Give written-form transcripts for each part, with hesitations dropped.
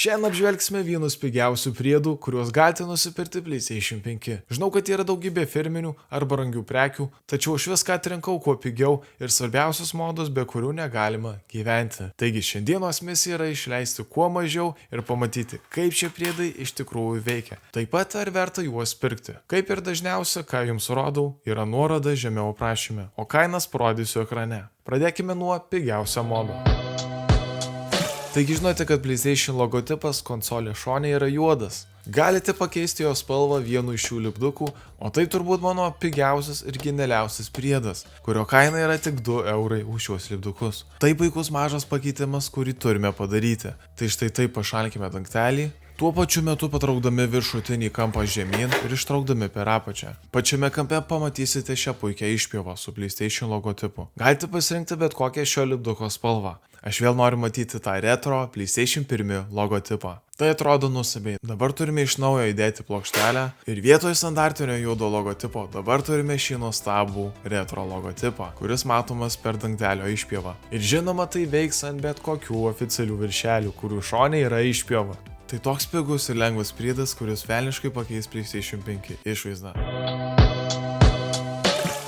Šiandien apžvelgsime vienus pigiausių priedų, kuriuos galite nusipirkti PlayStation 5. Žinau, kad yra daugybė firminių ar brangių prekių, tačiau aš viską atrinkau kuo pigiau ir svarbiausius modus, be kurių negalima gyventi. Taigi šiandienos misija yra išleisti kuo mažiau ir pamatyti, kaip šie priedai iš tikrųjų veikia. Taip pat ar verta juos pirkti. Kaip ir dažniausia, ką jums rodau, yra nuoroda žemiau aprašyme, o kainas parodysiu ekrane. Pradėkime nuo pigiausio modo. Taigi žinote, kad PlayStation logotipas konsolės šone yra juodas. Galite pakeisti jo spalvą vienu iš šių lipdukų, o tai turbūt mano pigiausias ir genialiausias priedas, kurio kaina yra tik 2 eurai už šios lipdukus. Tai puikus mažas pakeitimas, kurį turime padaryti. Tai štai taip pašalinkime dangtelį, tuo pačiu metu patraukdami viršutinį kampą žemyn ir ištraukdami per apačią. Pačiame kampe pamatysite šią puikią išpjovą su PlayStation logotipu. Galite pasirinkti bet kokią šio lipduko spalvą. Aš vėl noriu matyti tą retro PlayStation 1 logotipą. Tai atrodo nuostabiai. Dabar turime iš naujo įdėti plokštelę ir vietoj standartinio juodo logotipo dabar turime šį nuostabų retro logotipą, kuris matomas per dangtelio išpjovą. Ir žinoma, tai veiks ant bet kokių oficialių viršelių, kurių šone yra išpjova. Tai toks pigus ir lengvas priedas, kuris velniškai pakeis PlayStation 5 išvaizdą.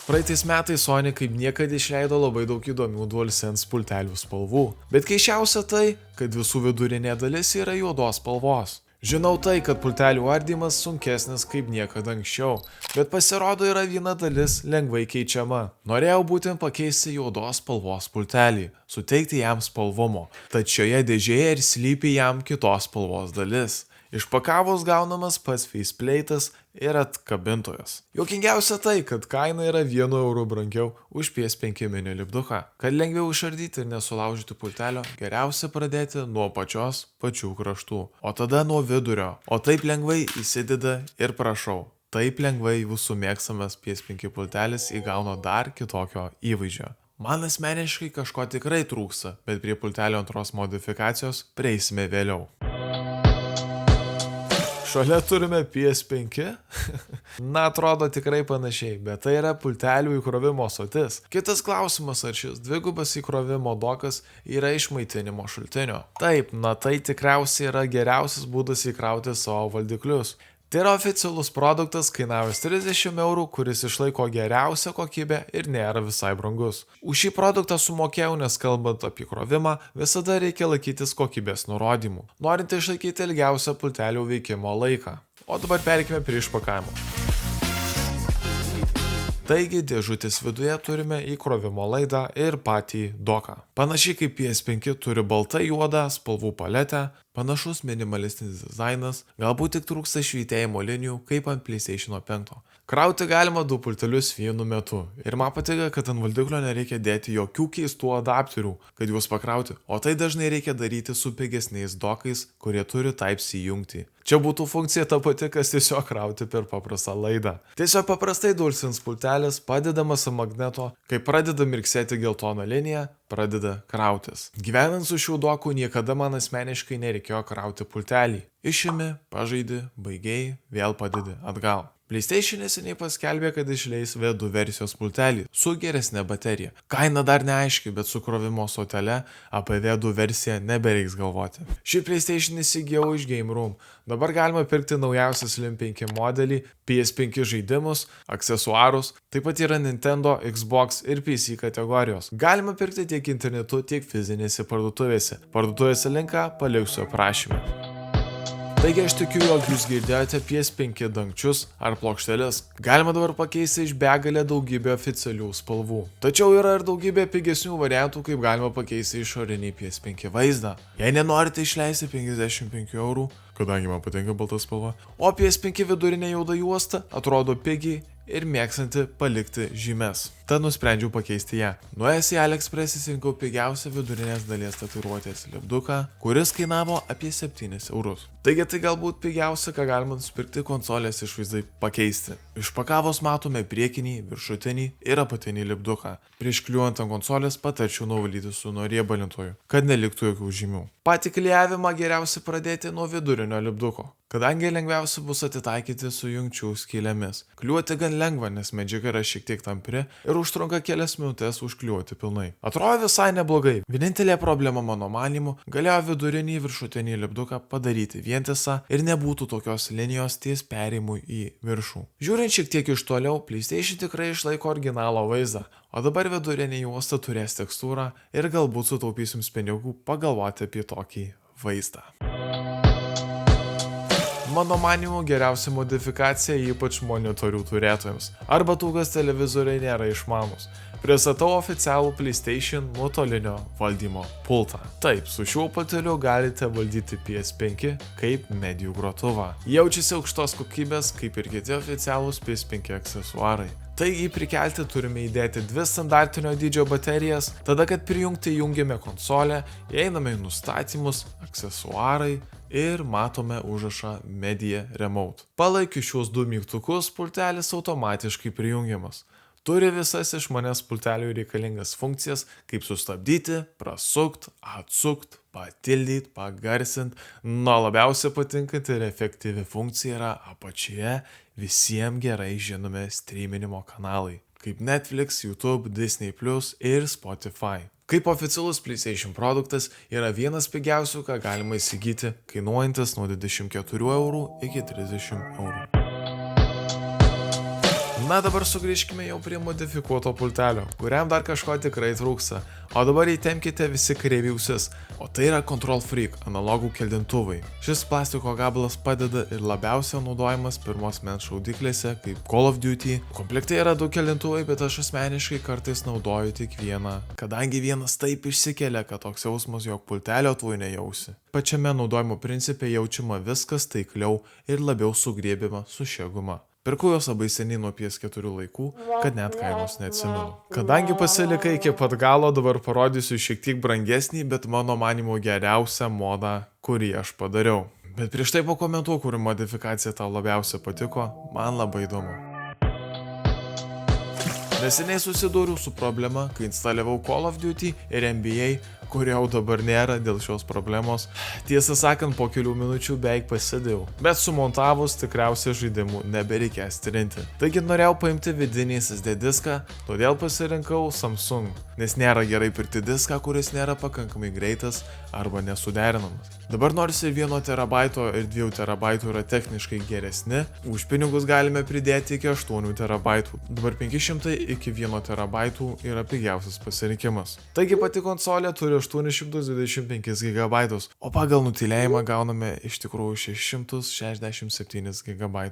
Praeitais metais Sony kaip niekad išleido labai daug įdomių DualSense pultelių spalvų, bet keisčiausia tai, kad visų vidurinė dalis yra juodos spalvos. Žinau tai, kad pultelių ardymas sunkesnis kaip niekada anksčiau, bet pasirodo yra viena dalis lengvai keičiama. Norėjau būtent pakeisti juodos spalvos pultelį, suteikti jam spalvumo, tad šioje dėžėje ir slypi jam kitos spalvos dalis. Išpakavus gaunamas pats faceplate'as ir atkabintojas. Juokingiausia tai, kad kaina yra 1 euro brangiau už PS5 mini lipduką. Kad lengviau išardyti ir nesulaužyti pultelio, geriausia pradėti nuo pačių kraštų, o tada nuo vidurio. O taip lengvai įsideda ir prašau. Taip lengvai jūsų mėgstamas PS5 pultelis įgauna dar kitokio įvaizdžio. Man asmeniškai kažko tikrai trūksta, bet prie pultelio antros modifikacijos prieisime vėliau. Šalia turime PS5. Na, atrodo tikrai panašiai, bet tai yra pultelių įkrovimo ąsotis. Kitas klausimas, ar šis dvigubas įkrovimo dokas yra iš maitinimo šaltinio. Taip, na tai tikriausiai yra geriausias būdas įkrauti savo valdiklius. Tai yra oficialus produktas, kainavęs 30 eurų, kuris išlaiko geriausią kokybę ir nėra visai brangus. Už šį produktą sumokėjau, nes kalbant apie įkrovimą, visada reikia laikytis kokybės nurodymų, norint išlaikyti ilgiausią pultelių veikimo laiką. O dabar perkime prie išpakavimo. Taigi dėžutės viduje turime įkrovimo laidą ir patį doką. Panašiai kaip PS5 turi baltai juodą spalvų paletę, panašus minimalistinis dizainas, galbūt tik trūksta švytėjimo linijų kaip ant PlayStation 5. Krauti galima 2 pultelius vienu metu ir man patinka, kad ant valdiklio nereikia dėti jokių keistų adapterių, kad juos pakrauti, o tai dažnai reikia daryti su pigesniais dokais, kurie turi Type-C jungtį. Čia būtų funkcija ta pati, kas tiesiog krauti per paprastą laidą. Tiesiog paprastai DualSense pultelis padedamas ant magneto, kai pradeda mirksėti geltona linija, pradeda krautis. Gyvenant su šių dokų niekada man asmeniškai nereikėjo krauti pultelį. Išimi, pažaidi, baigiai, vėl padedi atgal. PlayStation neseniai paskelbė, kad išleis V2 versijos pultelį su geresne baterija. Kaina dar neaiški, bet su krovimo ąsotele apie V2 versiją nebereiks galvoti. Šį PlayStation įsigijau iš Game Room. Dabar galima pirkti naujausią Slim 5 modelį, PS5 žaidimus, aksesuarus, taip pat yra Nintendo, Xbox ir PC kategorijos. Galima pirkti tiek internetu, tiek fizinėse parduotuvėse. Parduotuvėse linką paliksiu aprašyme. Taigi aš tikiu, jog jūs girdėjote PS5 dangčius ar plokšteles. Galima dabar pakeisti iš begalę daugybę oficialių spalvų. Tačiau yra ir daugybė pigesnių variantų, kaip galima pakeisti išorinį PS5 vaizdą. Jei nenorite išleisti 55 eurų, kadangi man patinka balta spalva, o PS5 vidurinė juoda juosta atrodo pigiai ir mėgstanti palikti žymes. Tad nusprendžiau pakeisti ją. Nuėjęs į AliExpress įsirinkau pigiausią vidurinės dalies tatuiruotės lipduką, kuris kainavo apie 7 eurus. Taigi tai galbūt pigiausia, ką galima nusipirkti konsolės išvaizdai pakeisti. Iš pakavos matome priekinį, viršutinį ir apatinį lipduką. Prieš kliuojant ant konsolės patarčiau nuvalyti su noriebalintoju, kad neliktų jokių žymių. Patį klijavimą geriausia pradėti nuo vidurinio lipduko, kadangi lengviausia bus atitaikyti su jungčių skylėmis. Kliuoti gan lengva, nes medžiaga yra šiek tiek tampri ir užtrunka kelias minutės užkliuoti pilnai. Atrodo visai neblogai. Vienintelė problema mano manimu galėjo vidurinį viršutinį lipduką padaryti vientisą ir nebūtų tokios linijos ties perėjimui į viršų. Žiūrint šiek tiek iš toliau, PlayStation tikrai išlaiko originalo vaizdą, o dabar vidurinė juosta turės tekstūrą ir galbūt sutaupys jums pinigų pagalvoti apie tokį vaizdą. Mano manimu geriausia modifikacija ypač monitorių turėtojams, arba tų, kas televizoriai nėra išmanus. Pristatau oficialų PlayStation nuotolinio valdymo pultą. Taip, su šiuo pulteliu galite valdyti PS5 kaip medijų grotuvą. Jaučiasi aukštos kokybės, kaip ir kiti oficialūs PS5 aksesuarai. Taigi prikelti turime įdėti 2 standartinio dydžio baterijas, tada kad prijungti jungiame konsolę, įeiname į nustatymus, aksesuarai ir matome užrašą Media Remote. Palaikius šios 2 mygtukus, pultelis automatiškai prijungiamas. Turi visas išmanės pultelių reikalingas funkcijas, kaip sustabdyti, prasukt, atsukt, patildyti, pagarsint. Labiausiai patinkanti ir efektyvi funkcija yra apačioje visiems gerai žinomi streaminimo kanalai, kaip Netflix, YouTube, Disney+ ir Spotify. Kaip oficialus PlayStation produktas yra vienas pigiausių, ką galima įsigyti, kainuojantis nuo 24 eurų iki 30 eurų. Na dabar sugrįžkime jau prie modifikuoto pultelio, kuriam dar kažko tikrai trūksta. O dabar įtempkite visi kareiviausis, o tai yra Control Freak analogų keldintuvai. Šis plastiko gabalas padeda ir labiausiai naudojamas pirmos mens šaudyklėse, kaip Call of Duty. Komplekte yra 2 keldintuvai, bet aš asmeniškai kartais naudoju tik vieną, kadangi vienas taip išsikelia, kad toks jausmas, jog pultelio tuoj nejausi. Pačiame naudojimo principe jaučiama viskas taikliau ir labiau sugriebiama su šia guma. Pirkau jos labai seniai nuo PS4 laikų, kad net kainos neatsimenu. Kadangi pasilikai iki pat galo, dabar parodysiu šiek tiek brangesnį, bet mano manimo geriausią modą, kurį aš padariau. Bet prieš tai pakomentuok, kuri modifikacija tau labiausiai patiko, man labai įdomu. Neseniai susidūriau su problema, kai instaliavau Call of Duty ir NBA, kurio jau dabar nėra dėl šios problemos. Tiesą sakant, po kelių minučių beveik pasidėjau, bet sumontavus tikriausiai žaidimų nebereikės trinti. Taigi norėjau paimti vidinį SSD diską, todėl pasirinkau Samsung, nes nėra gerai pirkti diską, kuris nėra pakankamai greitas arba nesuderinamas. Dabar nors ir 1 terabaito ir 2 terabaitų yra techniškai geresni, už pinigus galime pridėti iki 8 terabaitų. Dabar 500 iki 1 terabaitų yra pigiausias pasirinkimas. Taigi pati konsolė turi 825 GB, o pagal nutylėjimą gauname iš tikrųjų 667 GB.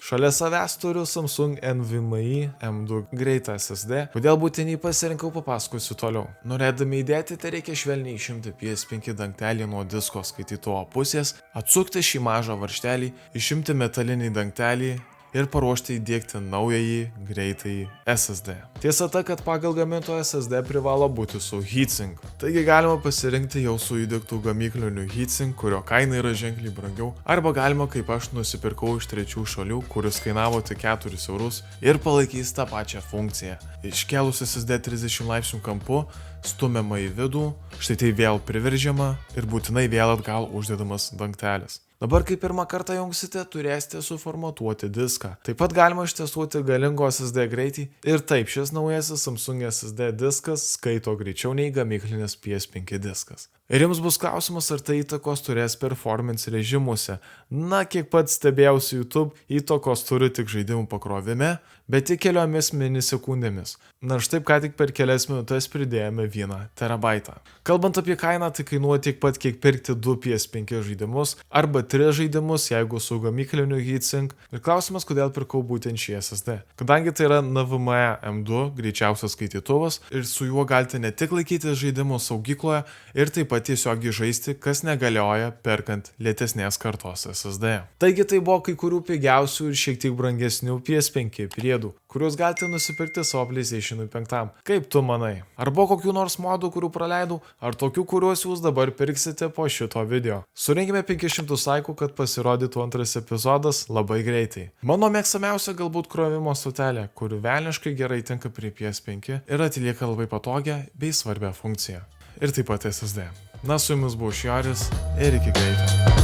Šalia savęs turiu Samsung NVMe M2 greitą SSD, kodėl būtinai pasirinkau papasakosiu toliau. Norėdami įdėti, tai reikia švelniai išimti PS5 dangtelį nuo disko skaitytuvo pusės, atsukti šį mažą varžtelį, išimti metalinį dangtelį ir paruošti įdiegti naująjį greitąjį SSD. Tiesa ta, kad pagal gamintojo SSD privalo būti su heatsink. Taigi galima pasirinkti jau su įdiegtų gamykliniu heatsink, kurio kaina yra ženkliai brangiau, arba galima, kaip aš, nusipirkau iš trečių šalių, kuris kainavo tik 4 eurus ir palaikys tą pačią funkciją. Iškelus SSD 30 laipsnių kampu, stumiama į vidų, štai tai vėl priveržiama ir būtinai vėl atgal uždedamas dangtelis. Dabar, kai pirmą kartą jungsite, turėsite suformatuoti diską. Taip pat galima ištestuoti galingo SSD greitį ir taip, šis naujasis Samsung SSD diskas skaito greičiau nei gamyklinis PS5 diskas. Ir jums bus klausimas, ar tai įtakos turės performance režimuose. Na, kiek pats stebėjausi YouTube, įtakos turi tik žaidimų pakrovime, bet tik keliomis milisekundėmis. Na, štai ką tik per kelias minutės pridėjome 1 terabaitą. Kalbant apie kainą, tai kainuoja tiek pat, kiek pirkti 2 PS5 žaidimus arba 3 žaidimus, jeigu su gamykliniu heatsink. Ir klausimas, kodėl pirkau būtent šį SSD. Kadangi tai yra NVMe M2 greičiausias skaitytuvas ir su juo galite ne tik laikyti žaidimus saugykloje ir taip pat tiesiogiai žaisti, kas negalioja perkant lėtesnės kartos SSD. Taigi tai buvo kai kurių pigiausių ir šiek tiek brangesnių PS5 prietaisų. priedų, kuriuos galite nusipirkti savo PlayStation 5. Kaip tu manai? Ar buvo kokių nors modų, kurių praleidau, ar tokių, kuriuos jūs dabar pirksite po šito video? Surinkime 500 laikų, kad pasirodytų antras epizodas labai greitai. Mano mėgstamiausia galbūt krovimo stotelė, kuri velniškai gerai tinka prie PS5 ir atlieka labai patogią bei svarbią funkciją. Ir taip pat SSD. Na, su jumis buvo Šioris ir iki greito.